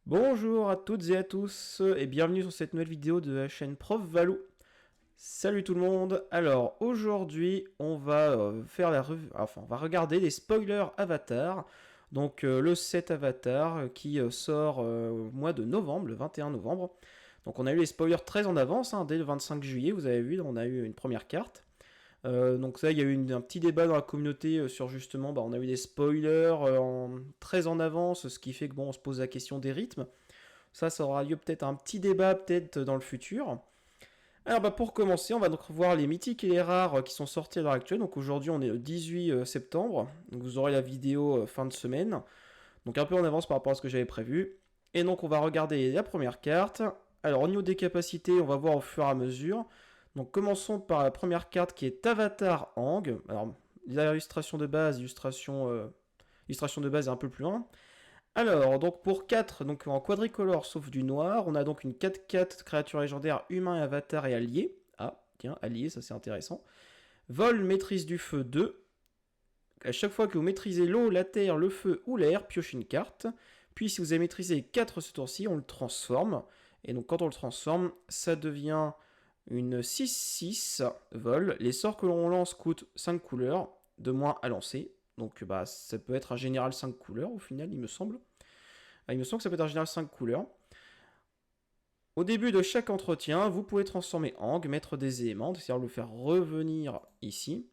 Bonjour à toutes et à tous et bienvenue sur cette nouvelle vidéo de la chaîne Prof Valou. Salut tout le monde. Alors aujourd'hui on va faire on va regarder les spoilers Avatar. Donc le set Avatar qui sort au mois de novembre, le 21 novembre. Donc on a eu les spoilers très en avance, hein, dès le 25 juillet, vous avez vu, on a eu une première carte. Donc ça, il y a eu un petit débat dans la communauté sur justement, on a eu des spoilers très en avance, ce qui fait que bon, on se pose la question des rythmes. Ça aura lieu peut-être un petit débat peut-être dans le futur. Alors pour commencer, on va donc voir les mythiques et les rares qui sont sortis à l'heure actuelle. Donc aujourd'hui on est le 18 septembre, donc vous aurez la vidéo fin de semaine. Donc un peu en avance par rapport à ce que j'avais prévu. Et donc on va regarder la première carte. Alors au niveau des capacités, on va voir au fur et à mesure. Donc commençons par la première carte qui est Avatar Aang. Alors l'illustration de base, illustration de base est un peu plus loin. Alors, donc pour 4, donc en quadricolore sauf du noir, on a donc une 4-4 créature légendaire humain, avatar et allié. Ah, tiens, allié, ça c'est intéressant. Vol, maîtrise du feu 2. À chaque fois que vous maîtrisez l'eau, la terre, le feu ou l'air, piochez une carte. Puis si vous avez maîtrisé 4 ce tour-ci, on le transforme. Et donc quand on le transforme, ça devient une 6-6 vol. Les sorts que l'on lance coûtent 5 couleurs, de moins à lancer. Donc ça peut être un général 5 couleurs au final, il me semble. Il me semble que ça peut être un général 5 couleurs. Au début de chaque entretien, vous pouvez transformer Aang, mettre des éléments, c'est-à-dire le faire revenir ici.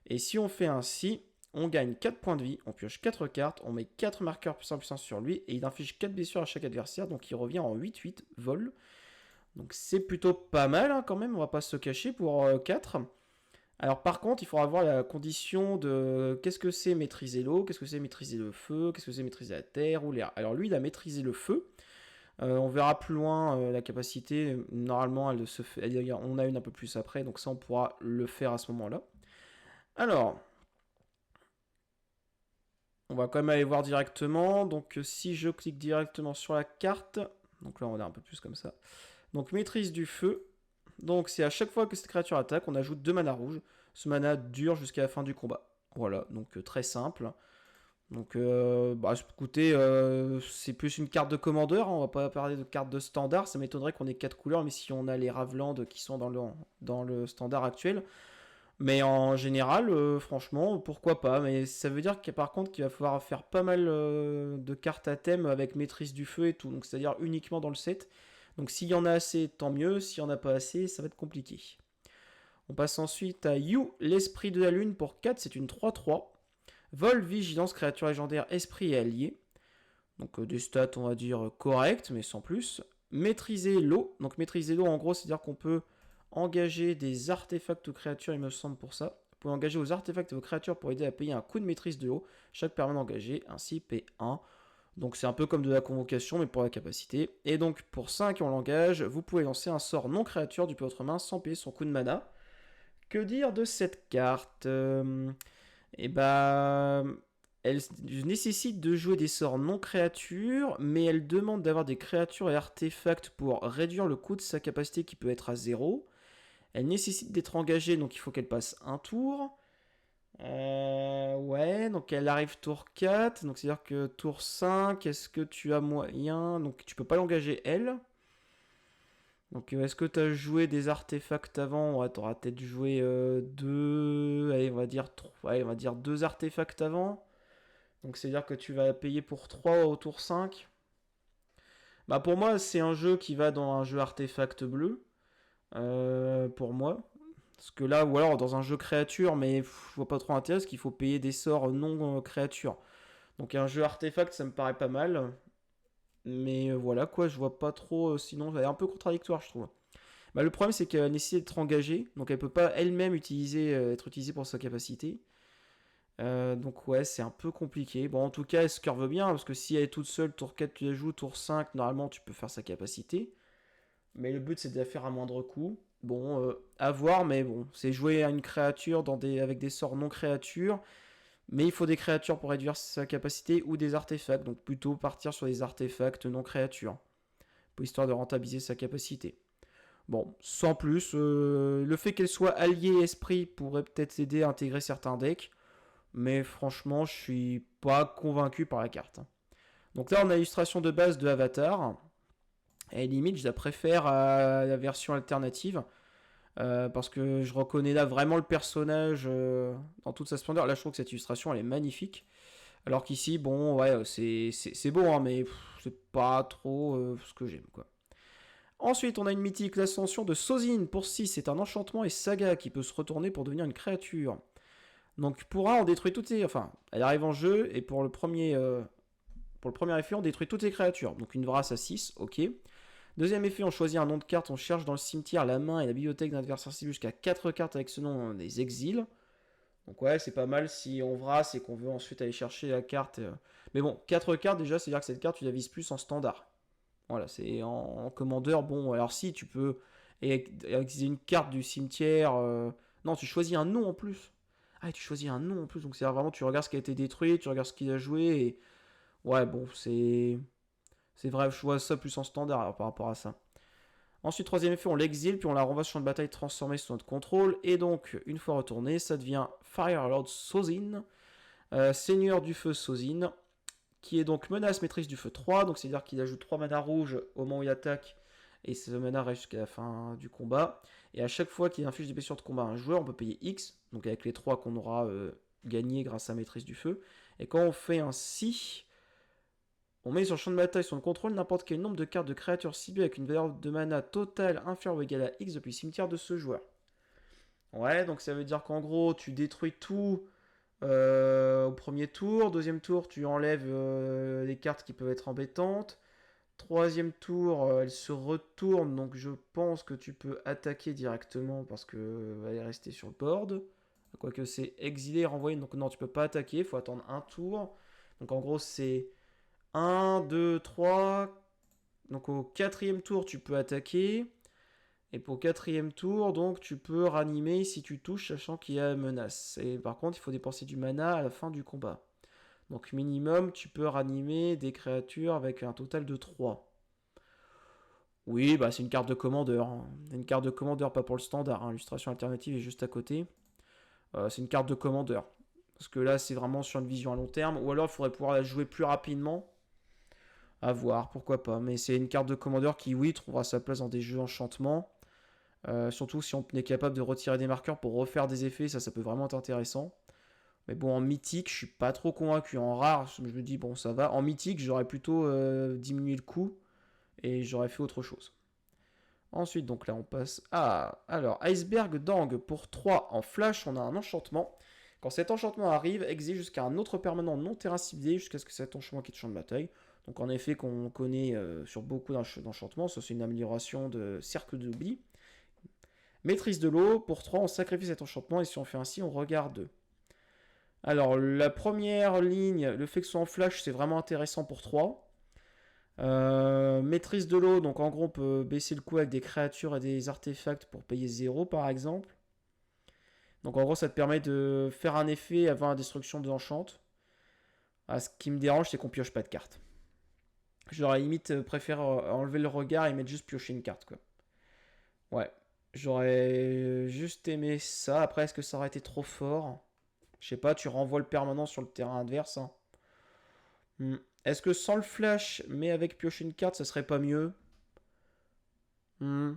Et si on fait ainsi, on gagne 4 points de vie, on pioche 4 cartes, on met 4 marqueurs puissance sur lui, et il inflige 4 blessures à chaque adversaire, donc il revient en 8-8 vol. Donc c'est plutôt pas mal quand même, on va pas se cacher pour 4. Alors par contre, il faudra voir la condition de qu'est-ce que c'est maîtriser l'eau, qu'est-ce que c'est maîtriser le feu, qu'est-ce que c'est maîtriser la terre ou l'air. Alors lui, il a maîtrisé le feu. On verra plus loin la capacité. Normalement, on a une un peu plus après, donc ça, on pourra le faire à ce moment-là. Alors, on va quand même aller voir directement. Donc si je clique directement sur la carte, donc là, on a un peu plus comme ça. Donc maîtrise du feu. Donc c'est à chaque fois que cette créature attaque, on ajoute 2 mana rouges. Ce mana dure jusqu'à la fin du combat. Voilà, donc très simple. Donc écoutez, c'est plus une carte de commandeur, hein, on va pas parler de carte de standard, ça m'étonnerait qu'on ait 4 couleurs, mais si on a les Ravland qui sont dans le standard actuel. Mais en général, franchement, pourquoi pas. Mais ça veut dire par contre qu'il va falloir faire pas mal de cartes à thème avec maîtrise du feu et tout. Donc c'est-à-dire uniquement dans le set. Donc s'il y en a assez, tant mieux. S'il y en a pas assez, ça va être compliqué. On passe ensuite à You, l'esprit de la lune pour 4, c'est une 3-3. Vol, vigilance, créature légendaire, esprit et allié. Donc des stats, on va dire, correctes, mais sans plus. Maîtriser l'eau. Donc maîtriser l'eau, en gros, c'est-à-dire qu'on peut engager des artefacts ou créatures, il me semble, pour ça. Vous pouvez engager aux artefacts et aux créatures pour aider à payer un coût de maîtrise de l'eau. Chaque permanent engagé, ainsi P1. Donc c'est un peu comme de la convocation, mais pour la capacité. Et donc pour 5 on l'engage, vous pouvez lancer un sort non créature du peu de votre main sans payer son coût de mana. Que dire de cette carte Et bah, elle nécessite de jouer des sorts non créatures, mais elle demande d'avoir des créatures et artefacts pour réduire le coût de sa capacité qui peut être à 0. Elle nécessite d'être engagée, donc il faut qu'elle passe un tour. Ouais, donc elle arrive tour 4, donc c'est-à-dire que tour 5, est-ce que tu as moyen. Donc tu peux pas l'engager elle. Donc est-ce que tu as joué des artefacts avant? Ouais, t'auras peut-être joué deux. Allez, on va dire deux artefacts avant. Donc c'est-à-dire que tu vas payer pour 3 au tour 5. Bah pour moi, c'est un jeu qui va dans un jeu artefact bleu. Pour moi. Parce que là, ou alors dans un jeu créature, mais je vois pas trop l'intérêt, parce qu'il faut payer des sorts non créatures. Donc un jeu artefact, ça me paraît pas mal. Mais voilà quoi, je vois pas trop. Sinon, elle est un peu contradictoire, je trouve. Bah, le problème, c'est qu'elle nécessite d'être engagée, donc elle peut pas elle-même être utilisée pour sa capacité. Donc ouais, c'est un peu compliqué. Bon, en tout cas, elle se curve bien, parce que si elle est toute seule, tour 4 tu la joues, tour 5 normalement tu peux faire sa capacité. Mais le but c'est de la faire à moindre coût. Bon, à voir, mais bon, c'est jouer à une créature avec des sorts non créatures, mais il faut des créatures pour réduire sa capacité ou des artefacts, donc plutôt partir sur des artefacts non créatures, pour histoire de rentabiliser sa capacité. Bon, sans plus, le fait qu'elle soit alliée esprit pourrait peut-être aider à intégrer certains decks, mais franchement, je suis pas convaincu par la carte. Donc là, on a l'illustration de base de Avatar. Et limite, je la préfère à la version alternative. Parce que je reconnais là vraiment le personnage dans toute sa splendeur. Là, je trouve que cette illustration, elle est magnifique. Alors qu'ici, bon, ouais, c'est beau, hein, mais c'est pas trop ce que j'aime, quoi. Ensuite, on a une mythique, l'ascension de Sozin pour 6. C'est un enchantement et saga qui peut se retourner pour devenir une créature. Donc pour 1, on détruit toutes les... Enfin, elle arrive en jeu, et pour le premier effet, on détruit toutes les créatures. Donc une Vrasse à 6, ok. Deuxième effet, on choisit un nom de carte, on cherche dans le cimetière, la main et la bibliothèque d'un adversaire cible jusqu'à 4 cartes avec ce nom, des exils. Donc ouais, c'est pas mal si on Vrasse et qu'on veut ensuite aller chercher la carte. Mais bon, 4 cartes déjà, c'est-à-dire que cette carte, tu la vises plus en standard. Voilà, c'est en commandeur. Bon, alors si tu peux utiliser une carte du cimetière. Non, tu choisis un nom en plus. Ah, tu choisis un nom en plus. Donc c'est vraiment, tu regardes ce qui a été détruit, tu regardes ce qu'il a joué. Et ouais, bon, c'est vrai, je vois ça plus en standard alors, par rapport à ça. Ensuite, troisième effet, on l'exile, puis on la renvoie sur champ de bataille transformée sous notre contrôle. Et donc, une fois retourné, ça devient Firelord Sozin, Seigneur du Feu Sozin, qui est donc menace maîtrise du feu 3, donc c'est-à-dire qu'il ajoute 3 mana rouges au moment où il attaque, et ce mana reste jusqu'à la fin du combat. Et à chaque fois qu'il inflige des blessures de combat à un joueur, on peut payer X, donc avec les 3 qu'on aura gagné grâce à maîtrise du feu. Et quand on fait ainsi, on met sur le champ de bataille son contrôle n'importe quel nombre de cartes de créatures ciblées avec une valeur de mana totale inférieure ou égale à X depuis le cimetière de ce joueur. Ouais, donc ça veut dire qu'en gros, tu détruis tout au premier tour. Deuxième tour, tu enlèves les cartes qui peuvent être embêtantes. Troisième tour, elle se retourne, donc je pense que tu peux attaquer directement parce que elle est restée sur le board. Quoique c'est exilé et renvoyé, donc non, tu peux pas attaquer, il faut attendre un tour. Donc en gros, c'est 1, 2, 3. Donc au quatrième tour, tu peux attaquer. Et pour quatrième tour, donc tu peux ranimer si tu touches, sachant qu'il y a menace. Et par contre, il faut dépenser du mana à la fin du combat. Donc minimum, tu peux ranimer des créatures avec un total de 3. Oui, bah c'est une carte de commandeur, hein. Une carte de commandeur, pas pour le standard, hein. L'illustration alternative est juste à côté. C'est une carte de commandeur. Parce que là, c'est vraiment sur une vision à long terme. Ou alors, il faudrait pouvoir la jouer plus rapidement. À voir, pourquoi pas. Mais c'est une carte de commandeur qui, oui, trouvera sa place dans des jeux enchantement. Surtout si on est capable de retirer des marqueurs pour refaire des effets, ça peut vraiment être intéressant. Mais bon, en mythique, je suis pas trop convaincu. En rare, je me dis, bon, ça va. En mythique, j'aurais plutôt diminué le coût et j'aurais fait autre chose. Ensuite, donc là, on passe à... Alors, Iceberg Dang pour 3 en flash, on a un enchantement. Quand cet enchantement arrive, exile jusqu'à un autre permanent non terrain ciblé jusqu'à ce que cet enchantement quitte le champ de bataille. Donc en effet, qu'on connaît sur beaucoup d'enchantements, ça c'est une amélioration de cercle d'oubli. Maîtrise de l'eau, pour 3, on sacrifie cet enchantement et si on fait ainsi, on regarde 2. Alors, la première ligne, le fait que ce soit en flash, c'est vraiment intéressant pour 3. Maîtrise de l'eau, donc en gros, on peut baisser le coût avec des créatures et des artefacts pour payer 0 par exemple. Donc en gros, ça te permet de faire un effet avant la destruction de l'enchant. Ah, ce qui me dérange, c'est qu'on pioche pas de cartes. J'aurais limite préféré enlever le regard et mettre juste piocher une carte, quoi. Ouais, j'aurais juste aimé ça. Après, est-ce que ça aurait été trop fort? Je sais pas, tu renvoies le permanent sur le terrain adverse, hein. Est-ce que sans le flash, mais avec piocher une carte, ça serait pas mieux? Hmm.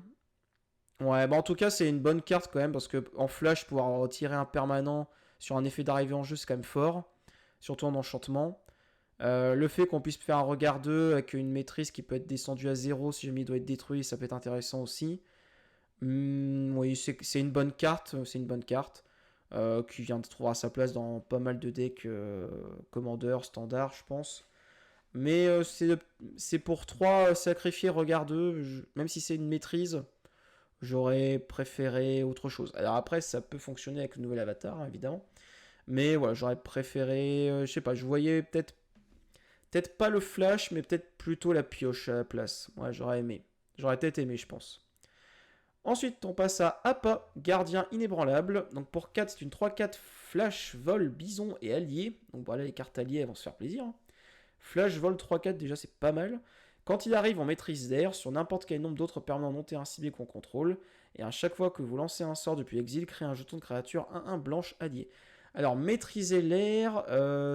Ouais, bah en tout cas, c'est une bonne carte quand même, parce que en flash, pouvoir retirer un permanent sur un effet d'arrivée en jeu, c'est quand même fort. Surtout en enchantement. Le fait qu'on puisse faire un regard 2 avec une maîtrise qui peut être descendue à 0 si jamais il doit être détruit, ça peut être intéressant aussi. Oui, c'est une bonne carte, c'est une bonne carte qui vient de trouver sa place dans pas mal de decks Commander, standard, je pense. Mais c'est pour 3 sacrifier regard 2, même si c'est une maîtrise, j'aurais préféré autre chose. Alors après, ça peut fonctionner avec le nouvel avatar, hein, évidemment. Mais voilà, j'aurais préféré, je sais pas, je voyais peut-être pas le flash, mais peut-être plutôt la pioche à la place. Ouais, j'aurais aimé. J'aurais peut-être aimé, je pense. Ensuite, on passe à Appa, gardien inébranlable. Donc pour 4, c'est une 3-4 flash, vol, bison et allié. Donc voilà, les cartes alliées, elles vont se faire plaisir, hein. Flash, vol, 3-4, déjà, c'est pas mal. Quand il arrive en maîtrise d'air, sur n'importe quel nombre d'autres permanents non terrain ciblés qu'on contrôle, et à chaque fois que vous lancez un sort depuis l'exil, créez un jeton de créature 1-1 blanche allié. Alors, maîtriser l'air,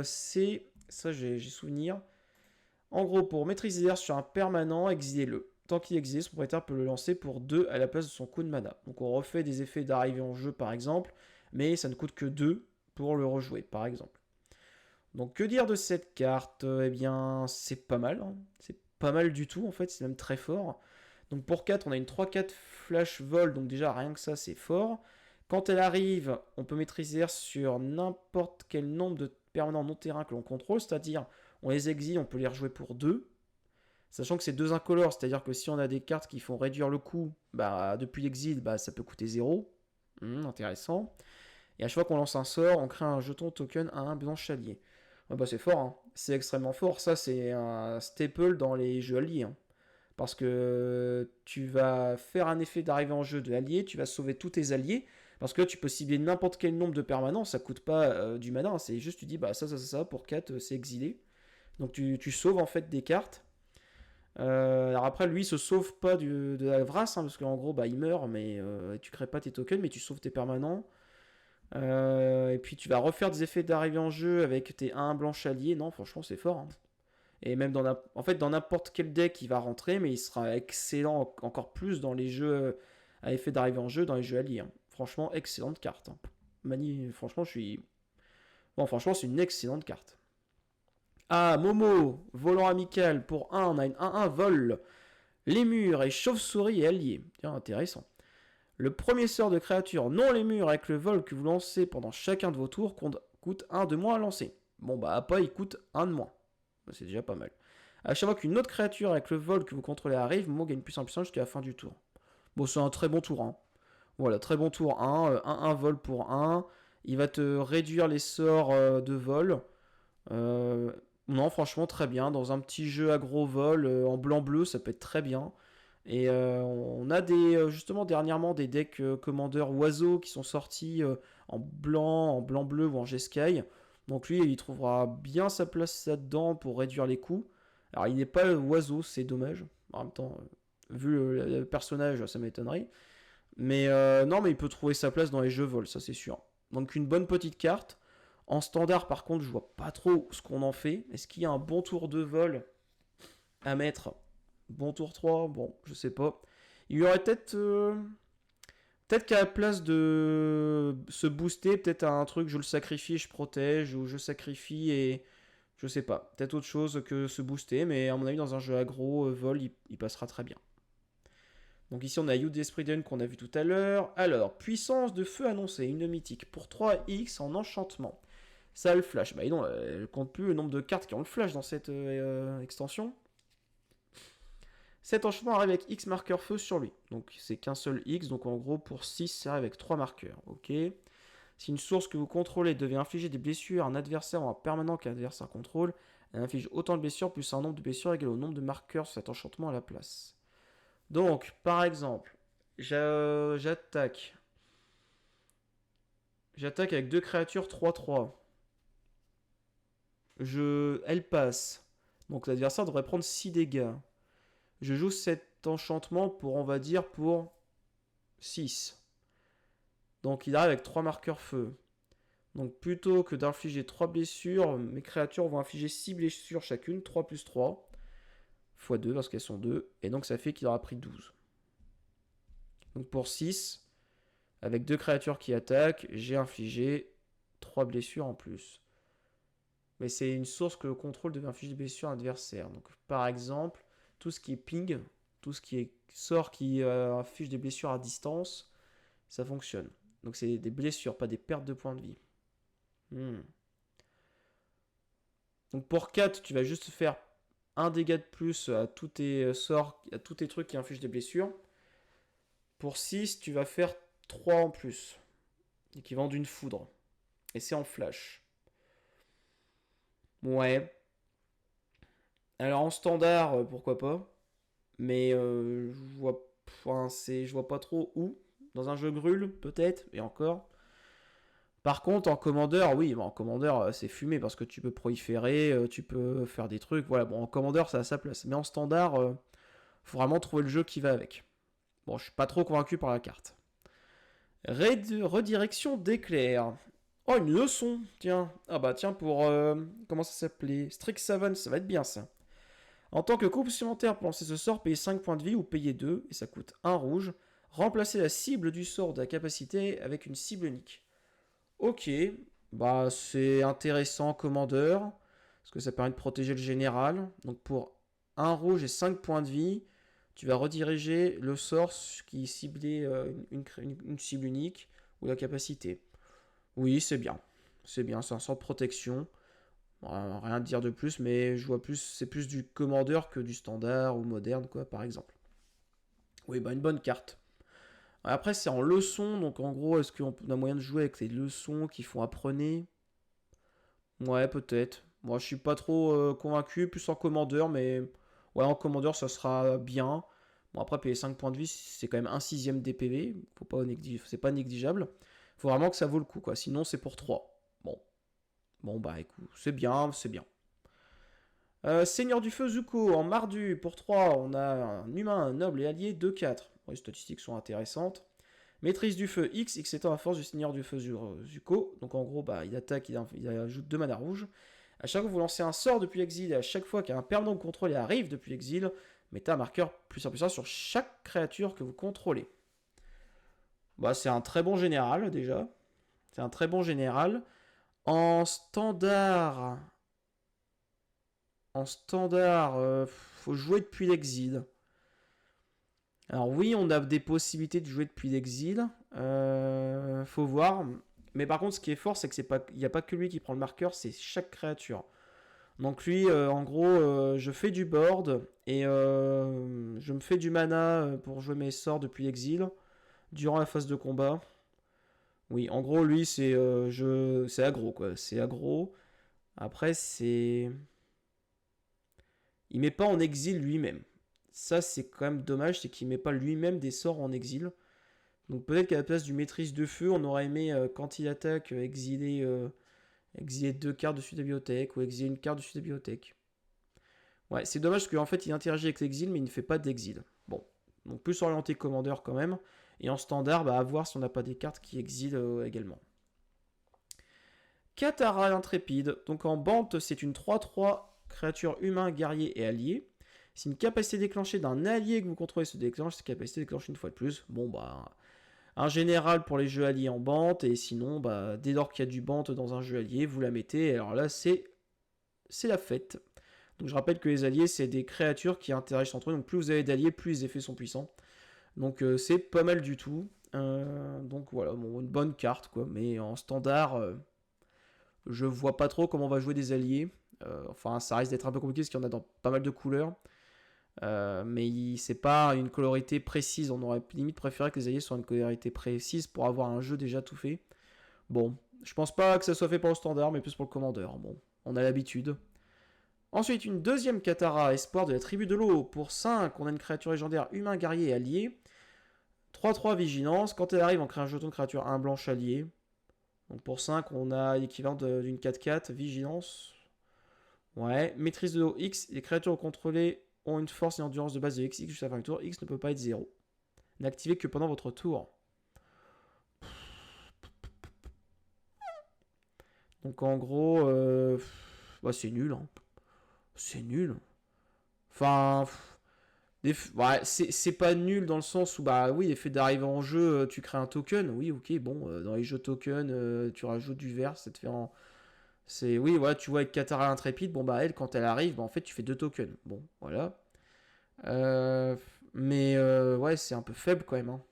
c'est... Ça, j'ai souvenir. En gros, pour maîtriser l'air sur un permanent, exilez-le. Tant qu'il existe, son propriétaire peut le lancer pour 2 à la place de son coup de mana. Donc on refait des effets d'arrivée en jeu par exemple, mais ça ne coûte que 2 pour le rejouer par exemple. Donc que dire de cette carte? Eh bien c'est pas mal, hein. C'est pas mal du tout en fait, c'est même très fort. Donc pour 4, on a une 3-4 flash vol, donc déjà rien que ça c'est fort. Quand elle arrive, on peut maîtriser sur n'importe quel nombre de permanents non terrain que l'on contrôle, c'est-à-dire on les exile, on peut les rejouer pour 2. Sachant que c'est 2 incolores, c'est-à-dire que si on a des cartes qui font réduire le coût, bah, depuis l'exil, bah, ça peut coûter 0. Intéressant. Et à chaque fois qu'on lance un sort, on crée un jeton token à un blanche allié. Ouais, bah, c'est fort, hein. C'est extrêmement fort. Ça, c'est un staple dans les jeux alliés, hein. Parce que tu vas faire un effet d'arrivée en jeu de allié, tu vas sauver tous tes alliés. Parce que tu peux cibler n'importe quel nombre de permanents, ça coûte pas du mana, hein. C'est juste tu dis bah ça, pour 4 c'est exilé. Donc tu sauves en fait des cartes. Alors après, lui, il se sauve pas de la Vras, hein, parce qu'en gros, bah, il meurt, mais tu crées pas tes tokens, mais tu sauves tes permanents. Et puis tu vas refaire des effets d'arrivée en jeu avec tes 1 blanche allié. Non, franchement, c'est fort, hein. Et même en fait, dans n'importe quel deck, il va rentrer, mais il sera excellent encore plus dans les jeux à effet d'arrivée en jeu, dans les jeux alliés, hein. Franchement, excellente carte, hein. Franchement, je suis. Bon, franchement, c'est une excellente carte. Ah, Momo, volant amical. Pour 1, on a une 1-1 vol. Lémur et chauve-souris et alliés. Tiens, intéressant. Le premier sort de créature non lémur avec le vol que vous lancez pendant chacun de vos tours coûte 1 de moins à lancer. Bon, bah, après, il coûte 1 de moins. C'est déjà pas mal. À chaque fois qu'une autre créature avec le vol que vous contrôlez arrive, Momo gagne plus en puissance jusqu'à la fin du tour. Bon, c'est un très bon tour, hein. Voilà, très bon tour 1. 1 vol pour 1. Il va te réduire les sorts de vol. Euh, non, franchement, très bien. Dans un petit jeu aggro vol en blanc-bleu, ça peut être très bien. Et on a justement dernièrement des decks commandeurs oiseaux qui sont sortis en blanc-bleu ou en G-Sky. Donc lui, il trouvera bien sa place là-dedans pour réduire les coûts. Alors il n'est pas oiseau, c'est dommage. En même temps, vu le personnage, ça m'étonnerait. Mais non, mais il peut trouver sa place dans les jeux vol, ça c'est sûr. Donc une bonne petite carte. En standard, par contre, je vois pas trop ce qu'on en fait. Est-ce qu'il y a un bon tour de vol à mettre? Bon tour 3, bon, je sais pas. Il y aurait peut-être qu'à la place de se booster, peut-être un truc, je le sacrifie et je protège, ou je sacrifie et je sais pas. Peut-être autre chose que se booster, mais à mon avis, dans un jeu aggro, vol, il passera très bien. Donc ici, on a Youth Despriden qu'on a vu tout à l'heure. Alors, puissance de feu annoncée, une mythique pour 3x en enchantement. Ça a le flash. Bah non, elle compte plus le nombre de cartes qui ont le flash dans cette extension. Cet enchantement arrive avec X marqueur feu sur lui. Donc c'est qu'un seul X, donc en gros pour 6, ça arrive avec 3 marqueurs. Ok. Si une source que vous contrôlez devait infliger des blessures à un adversaire ou un permanent qu'un adversaire contrôle, elle inflige autant de blessures plus un nombre de blessures égal au nombre de marqueurs sur cet enchantement à la place. Donc, par exemple, j'attaque. J'attaque avec 2 créatures 3-3. Elle passe. Donc l'adversaire devrait prendre 6 dégâts. Je joue cet enchantement pour, on va dire, pour 6. Donc il arrive avec 3 marqueurs feu. Donc plutôt que d'infliger 3 blessures, mes créatures vont infliger 6 blessures chacune, 3 plus 3, x 2 parce qu'elles sont 2. Et donc ça fait qu'il aura pris 12. Donc pour 6, avec 2 créatures qui attaquent, j'ai infligé 3 blessures en plus. Mais c'est une source que le contrôle devait infliger des blessures à l'adversaire. Donc par exemple, tout ce qui est ping, tout ce qui est sort qui inflige des blessures à distance, ça fonctionne. Donc c'est des blessures, pas des pertes de points de vie. Donc pour 4, tu vas juste faire un dégât de plus à tous tes sorts, à tous tes trucs qui infligent des blessures. Pour 6, tu vas faire 3 en plus, équivalent d'une foudre. Et c'est en flash. Ouais. Alors en standard, pourquoi pas. Mais je vois pas trop où. Dans un jeu grul, peut-être, et encore. Par contre, en commandeur, oui, en commandeur, c'est fumé parce que tu peux proliférer, tu peux faire des trucs. Voilà, bon, en commandeur, ça a sa place. Mais en standard, faut vraiment trouver le jeu qui va avec. Bon, je suis pas trop convaincu par la carte. Redirection d'éclair. Oh, une leçon, tiens. Ah bah tiens, pour... comment ça s'appelait? Strixhaven, ça va être bien ça. En tant que coût supplémentaire pour lancer ce sort, payez 5 points de vie ou payez 2, et ça coûte 1 rouge. Remplacez la cible du sort de la capacité avec une cible unique. Ok, bah c'est intéressant, commandeur, parce que ça permet de protéger le général. Donc pour 1 rouge et 5 points de vie, tu vas rediriger le sort qui ciblait une cible unique ou la capacité. Oui, c'est bien. C'est bien, c'est un sort de protection. Rien à dire de plus, mais je vois plus, c'est plus du commandeur que du standard ou moderne, quoi, par exemple. Oui, bah une bonne carte. Après, c'est en leçon, donc en gros, est-ce qu'on a moyen de jouer avec les leçons qui font apprenez? Ouais, peut-être. Moi, je suis pas trop convaincu, plus en commandeur, mais ouais, en commandeur, ça sera bien. Bon, après, payer 5 points de vie, c'est quand même un sixième des PV. C'est pas négligeable. Faut vraiment que ça vaut le coup, quoi. Sinon, c'est pour 3. Bon, bon bah écoute, c'est bien, c'est bien. Seigneur du Feu Zuko, en Mardu, pour 3, on a un humain, un noble et allié, 2-4. Bon, les statistiques sont intéressantes. Maîtrise du Feu X, X étant la force du Seigneur du Feu Zuko. Donc en gros, bah, il attaque, il ajoute 2 mana rouges. À chaque fois que vous lancez un sort depuis l'exil, et à chaque fois qu'un permanent que vous contrôlez arrive depuis l'exil, mettez un marqueur plus 1 sur chaque créature que vous contrôlez. Bah, c'est un très bon général, déjà. C'est un très bon général. En standard... faut jouer depuis l'exil. Alors oui, on a des possibilités de jouer depuis l'exil. Faut voir. Mais par contre, ce qui est fort, c'est que il n'y a pas que lui qui prend le marqueur, c'est chaque créature. Donc lui, en gros, je fais du board et je me fais du mana pour jouer mes sorts depuis l'exil durant la phase de combat. Oui, en gros, lui, c'est aggro, quoi. C'est aggro. Après, c'est... Il met pas en exil lui-même. Ça, c'est quand même dommage, c'est qu'il met pas lui-même des sorts en exil. Donc peut-être qu'à la place du maîtrise de feu, on aurait aimé, quand il attaque, exiler 2 cartes dessus de la bibliothèque ou exiler une carte dessus de la bibliothèque. Ouais, c'est dommage parce qu'en fait, il interagit avec l'exil, mais il ne fait pas d'exil. Bon, donc plus orienté commandeur quand même. Et en standard, bah, à voir si on n'a pas des cartes qui exilent également. Katara l'intrépide. Donc en bande, c'est une 3-3 créature humain, guerrier et allié. Si une capacité déclenchée d'un allié que vous contrôlez se déclenche, cette capacité déclenche une fois de plus. Bon, bah, un général pour les jeux alliés en bande, et sinon, bah, dès lors qu'il y a du bande dans un jeu allié, vous la mettez. Alors là, c'est la fête. Donc je rappelle que les alliés, c'est des créatures qui interagissent entre eux. Donc plus vous avez d'alliés, plus les effets sont puissants. Donc c'est pas mal du tout. Donc voilà, bon, une bonne carte, quoi. Mais en standard, je vois pas trop comment on va jouer des alliés. Enfin, ça risque d'être un peu compliqué parce qu'il y en a dans pas mal de couleurs. Mais c'est pas une colorité précise. On aurait limite préféré que les alliés soient une colorité précise pour avoir un jeu déjà tout fait. Bon, je pense pas que ça soit fait pour le standard, mais plus pour le commandeur. Bon, on a l'habitude. Ensuite, une deuxième Katara, espoir de la tribu de l'eau. Pour 5, on a une créature légendaire humain, guerrier et allié. 3-3 vigilance. Quand elle arrive, on crée un jeton de créature 1 blanche allié. Donc pour 5, on a l'équivalent d'une 4-4, vigilance. Ouais, maîtrise de l'eau X. Les créatures contrôlées ont une force et une endurance de base de X jusqu'à la fin du tour. X ne peut pas être 0. N'activez que pendant votre tour. Donc en gros, bah, c'est nul. Hein. C'est nul. Enfin, ouais, c'est pas nul dans le sens où, bah oui, l'effet d'arriver en jeu, tu crées un token. Oui, ok, bon, dans les jeux token, tu rajoutes du vert, ça te fait en. C'est, oui, voilà, tu vois, avec Katara Intrépide, bon, bah elle, quand elle arrive, bah, en fait, tu fais 2 tokens. Bon, voilà. Mais ouais, c'est un peu faible quand même. Hein.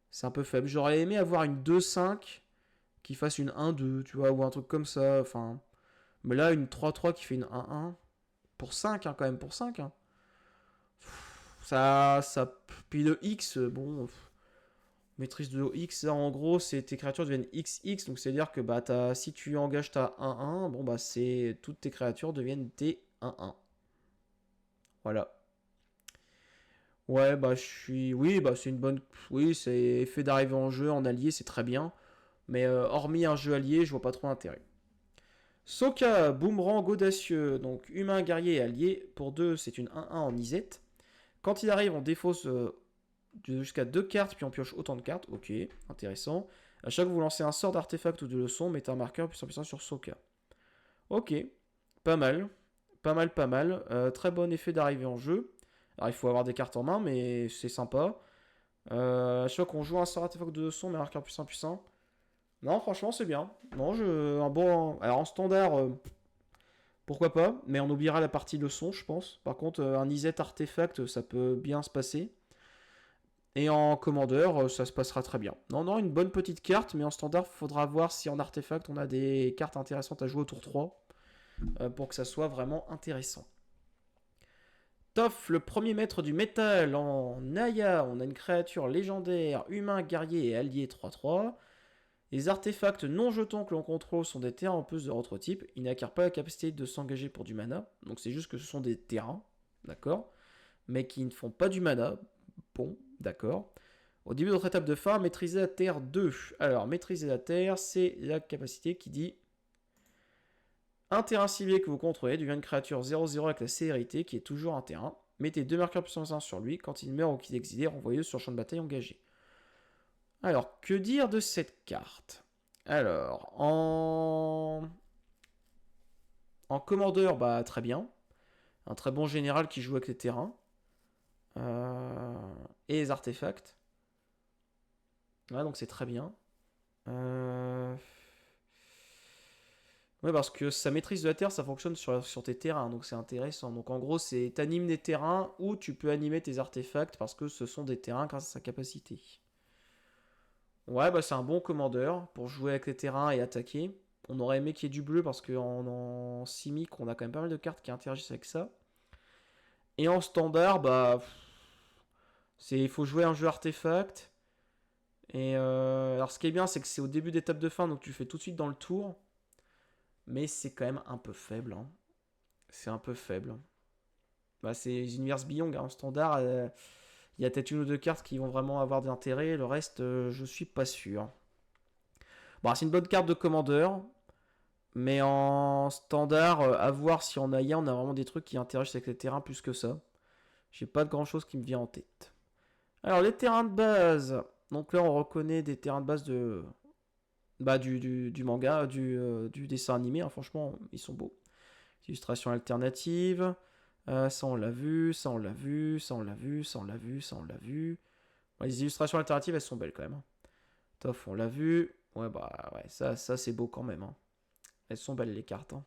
C'est un peu faible. J'aurais aimé avoir une 2-5 qui fasse une 1-2, tu vois, ou un truc comme ça. Enfin, mais là, une 3-3 qui fait une 1-1. Pour 5, hein, quand même, pour 5. Hein. Ça. Puis le X, bon. Maîtrise de X, là, en gros, c'est tes créatures deviennent XX. Donc, c'est-à-dire que bah, si tu engages ta 1-1, bon, bah, toutes tes créatures deviennent tes 1-1. Voilà. Ouais, bah, je suis. Oui, bah, c'est une bonne. Oui, c'est effet d'arriver en jeu en allié, c'est très bien. Mais hormis un jeu allié, je vois pas trop l'intérêt. Sokka, boomerang audacieux, donc humain, guerrier et allié. Pour 2, c'est une 1-1 en Isette. Quand il arrive, on défausse jusqu'à 2 cartes, puis on pioche autant de cartes. Ok, intéressant. À chaque fois que vous lancez un sort d'artefact ou de leçon, mettez un marqueur puissant sur Sokka. Ok, pas mal. Pas mal, pas mal. Très bon effet d'arrivée en jeu. Alors il faut avoir des cartes en main, mais c'est sympa. Je crois qu'on joue un sort artefact de son, mais un cœur puissant puissant. Non, franchement, c'est bien. Non, un bon. Alors en standard, pourquoi pas, mais on oubliera la partie leçon, je pense. Par contre, un Iset artefact, ça peut bien se passer. Et en commandeur, ça se passera très bien. Non, non, une bonne petite carte, mais en standard, il faudra voir si en artefact, on a des cartes intéressantes à jouer au tour 3 pour que ça soit vraiment intéressant. Toff, le premier maître du métal en Naya. On a une créature légendaire, humain, guerrier et allié 3-3. Les artefacts non jetons que l'on contrôle sont des terrains en plus de votre type. Ils n'acquièrent pas la capacité de s'engager pour du mana. Donc c'est juste que ce sont des terrains, d'accord, mais qui ne font pas du mana. Bon, d'accord. Au début de notre étape de fin, maîtriser la terre 2. Alors, maîtriser la terre, c'est la capacité qui dit un terrain ciblé que vous contrôlez devient une créature 0-0 avec la célérité qui est toujours un terrain. Mettez 2 marqueurs puissance 1 sur lui. Quand il meurt ou qu'il est exilé, renvoyez-le sur le champ de bataille engagé. Alors, que dire de cette carte? Alors, en commandeur, bah très bien. Un très bon général qui joue avec les terrains. Et les artefacts. Ouais, donc c'est très bien. Ouais, parce que sa maîtrise de la terre, ça fonctionne sur tes terrains, donc c'est intéressant. Donc en gros, c'est t'animes des terrains ou tu peux animer tes artefacts parce que ce sont des terrains grâce à sa capacité. Ouais, bah c'est un bon commandeur pour jouer avec les terrains et attaquer. On aurait aimé qu'il y ait du bleu parce qu'en Simic, on a quand même pas mal de cartes qui interagissent avec ça. Et en standard, bah. Il faut jouer un jeu artefact. Et alors ce qui est bien, c'est que c'est au début d'étape de fin, donc tu fais tout de suite dans le tour. Mais c'est quand même un peu faible. Hein. C'est un peu faible. Bah, c'est Universe Beyond, hein. En standard, il y a peut-être une ou deux cartes qui vont vraiment avoir de l'intérêt. Le reste, je suis pas sûr. Bon, c'est une bonne carte de commandeur. Mais en standard, à voir si en Aya, on a vraiment des trucs qui interagissent avec les terrains plus que ça. J'ai pas de grand chose qui me vient en tête. Alors, les terrains de base. Donc là, on reconnaît des terrains de base du manga, du dessin animé. Hein. Franchement, ils sont beaux. Illustration alternative. Ça, on l'a vu. Ça, on l'a vu. Ça, on l'a vu. Ça, on l'a vu. Ça, on l'a vu. Ouais, les illustrations alternatives, elles sont belles quand même. Hein. Tof, on l'a vu. Ouais, bah ouais, ça c'est beau quand même. Hein. Elles sont belles les cartes. Hein.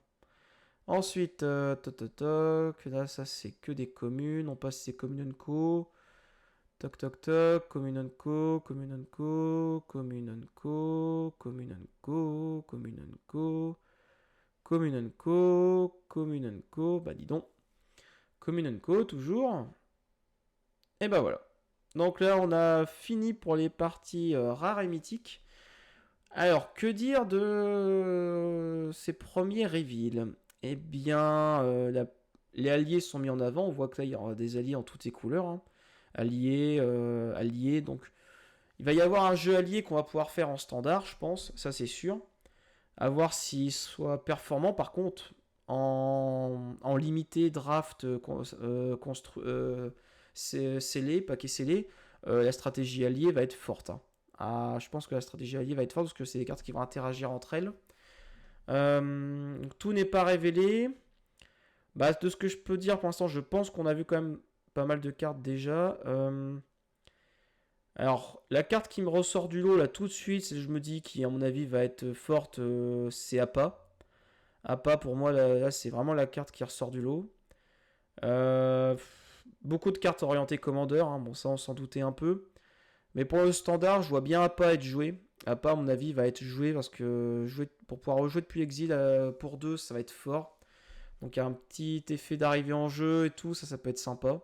Ensuite, toc, toc, toc. Là, ça c'est que des communes. On passe ces communes co. Toc toc toc, commune co, commune co, commune co, commune co, commune co, commune co, commune co, bah dis donc, commune co toujours. Et bah voilà. Donc là on a fini pour les parties rares et mythiques. Alors que dire de ces premiers reveals? Eh bien, les alliés sont mis en avant. On voit que là il y aura des alliés en toutes les couleurs. Hein. Alliés. Donc, il va y avoir un jeu allié qu'on va pouvoir faire en standard, je pense, ça c'est sûr. À voir s'il soit performant. Par contre, en limité, draft, scellé, paquet scellé, la stratégie alliée va être forte. Hein. Je pense que la stratégie alliée va être forte parce que c'est des cartes qui vont interagir entre elles. Tout n'est pas révélé. Bah, de ce que je peux dire pour l'instant, je pense qu'on a vu quand même pas mal de cartes déjà. Alors, la carte qui me ressort du lot là tout de suite, je me dis qui à mon avis va être forte, c'est Appa. Appa pour moi là, c'est vraiment la carte qui ressort du lot. Beaucoup de cartes orientées commandeur, hein. Bon ça on s'en doutait un peu. Mais pour le standard, je vois bien Appa être joué. Appa à mon avis va être joué parce que pour pouvoir rejouer depuis l'exil pour 2, ça va être fort. Donc il y a un petit effet d'arrivée en jeu et tout, ça peut être sympa.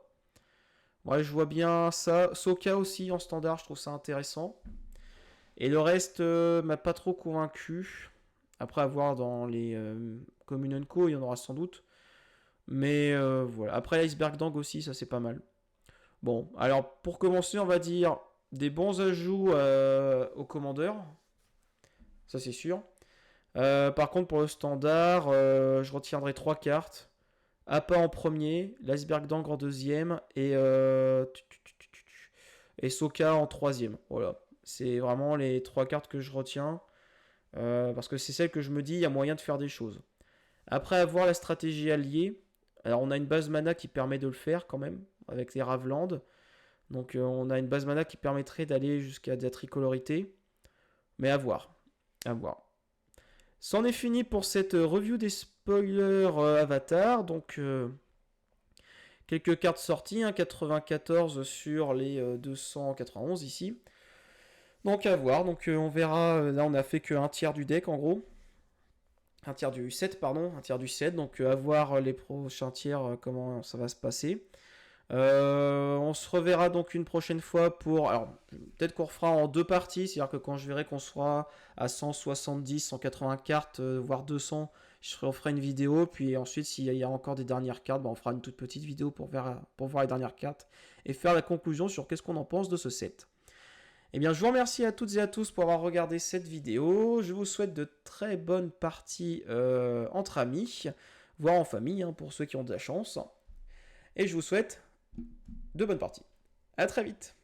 Ouais, je vois bien ça. Soka aussi en standard, je trouve ça intéressant. Et le reste m'a pas trop convaincu. Après avoir dans les communes co, il y en aura sans doute. Mais voilà. Après l'iceberg dang aussi, ça c'est pas mal. Bon, alors pour commencer, on va dire des bons ajouts au commandeur. Ça c'est sûr. Par contre, pour le standard, je retiendrai 3 cartes. Appa en premier, l'iceberg d'Angre en deuxième et Soka en troisième. Voilà, c'est vraiment les 3 cartes que je retiens parce que c'est celle que je me dis il y a moyen de faire des choses. Après avoir la stratégie alliée, Alors on a une base mana qui permet de le faire quand même, avec les Ravland. Donc on a une base mana qui permettrait d'aller jusqu'à de la tricolorité. Mais à voir. À voir. C'en est fini pour cette review des spoilers Avatar. Donc quelques cartes sorties, hein, 94 sur les 291 ici. Donc à voir. Donc on verra. Là on a fait qu'un tiers du deck en gros. Un tiers du set, pardon. Un tiers du set. Donc à voir les prochains tiers, comment ça va se passer. On se reverra donc une prochaine fois pour... Alors, peut-être qu'on refera en 2 parties, c'est-à-dire que quand je verrai qu'on sera à 170, 180 cartes, voire 200, on fera une vidéo, puis ensuite, s'il y a encore des dernières cartes, on fera une toute petite vidéo pour voir les dernières cartes, et faire la conclusion sur qu'est-ce qu'on en pense de ce set. Eh bien, je vous remercie à toutes et à tous pour avoir regardé cette vidéo, je vous souhaite de très bonnes parties entre amis, voire en famille, hein, pour ceux qui ont de la chance, et je vous souhaite de bonnes parties. À très vite.